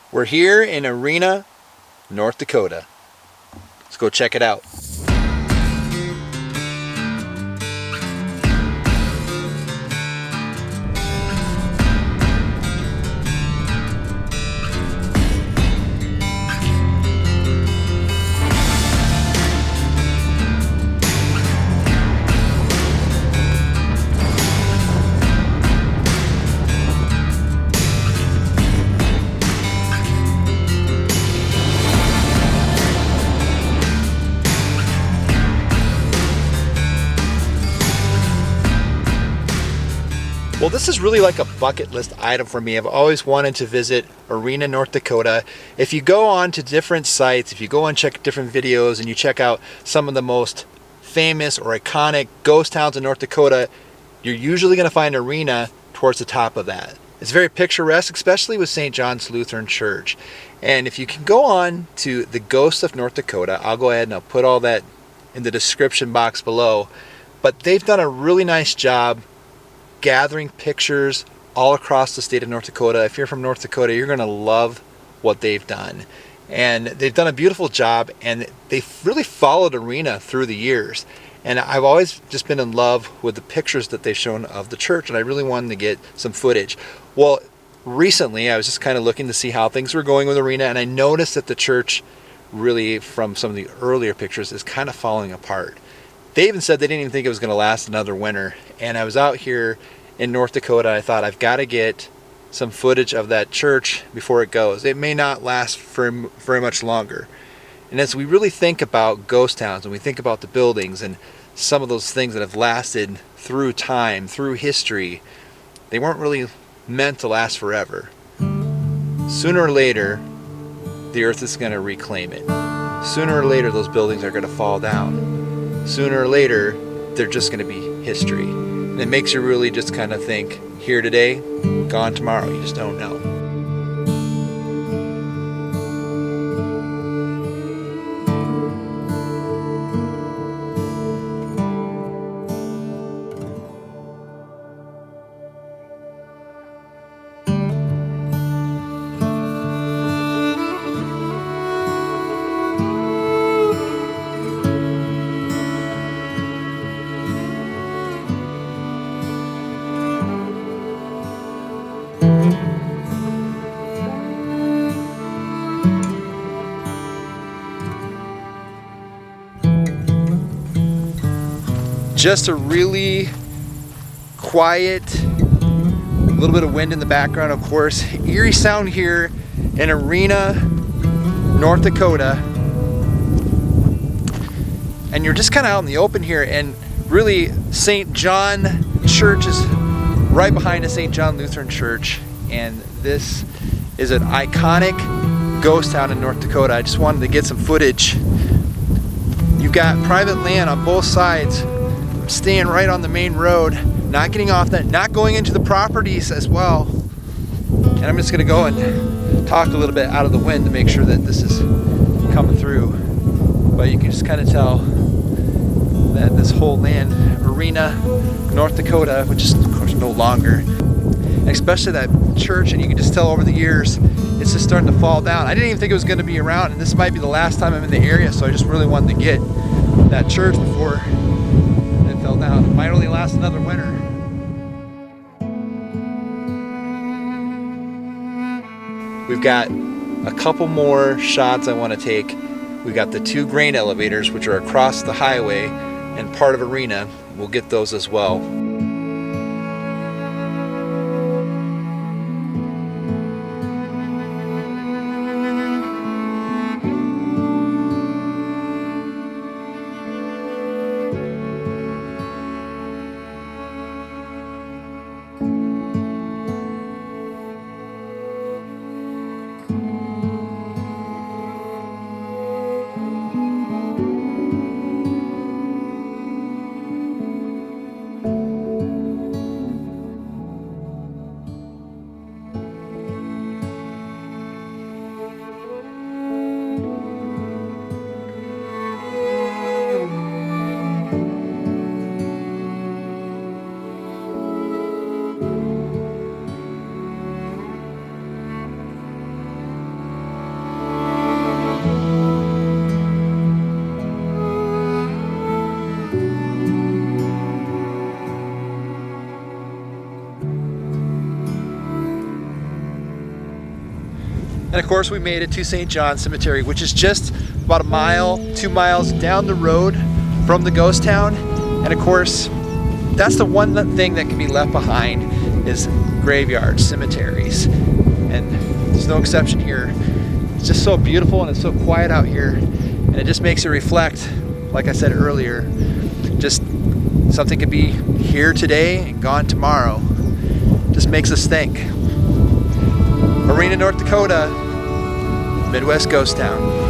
We're here in Arena, North Dakota. Let's go check it out. Well, this is really like a bucket list item for me. I've always wanted to visit Arena, North Dakota. If you go on to different sites, if you go and check different videos and you check out some of the most famous or iconic ghost towns in North Dakota, you're usually going to find Arena towards the top of that. It's very picturesque, especially with St. John's Lutheran Church. And if you can go on to the Ghosts of North Dakota, I'll go ahead and I'll put all that in the description box below. But they've done a really nice job gathering pictures all across the state of North Dakota. If you're from North Dakota, you're going to love what they've done. And they've done a beautiful job, and they've really followed Arena through the years. And I've always just been in love with the pictures that they've shown of the church, and I really wanted to get some footage. Well, recently I was just kind of looking to see how things were going with Arena, and I noticed that the church really, from some of the earlier pictures, is kind of falling apart. They even said they didn't even think it was going to last another winter. And I was out here in North Dakota. I thought, I've got to get some footage of that church before it goes. It may not last for very much longer. And as we really think about ghost towns, and we think about the buildings and some of those things that have lasted through time, through history, they weren't really meant to last forever. Sooner or later, the earth is going to reclaim it. Sooner or later, those buildings are going to fall down. Sooner or later, they're just going to be history. And it makes you really just kind of think, here today, gone tomorrow. You just don't know. Just a really quiet, little bit of wind in the background, of course. Eerie sound here in Arena, North Dakota. And you're just kind of out in the open here, and really St. John Church is right behind a St. John Lutheran Church. And this is an iconic ghost town in North Dakota. I just wanted to get some footage. You've got private land on both sides. Staying right on the main road, not getting off that, not going into the properties as well. And I'm just going to go and talk a little bit out of the wind to make sure that this is coming through. But you can just kind of tell that this whole land, Arena, North Dakota, which is of course no longer, and especially that church, and you can just tell over the years it's just starting to fall down. I didn't even think it was going to be around, and this might be the last time I'm in the area, so I just really wanted to get that church before fell down. It might only last another winter. We've got a couple more shots I want to take. We've got the two grain elevators, which are across the highway and part of Arena. We'll get those as well. And of course we made it to St. John Cemetery, which is just about a mile, 2 miles down the road from the ghost town. And of course, that's the one thing that can be left behind is graveyards, cemeteries. And there's no exception here. It's just so beautiful and it's so quiet out here. And it just makes it reflect, like I said earlier, just something could be here today and gone tomorrow. Just makes us think. Marina, North Dakota, Midwest ghost town.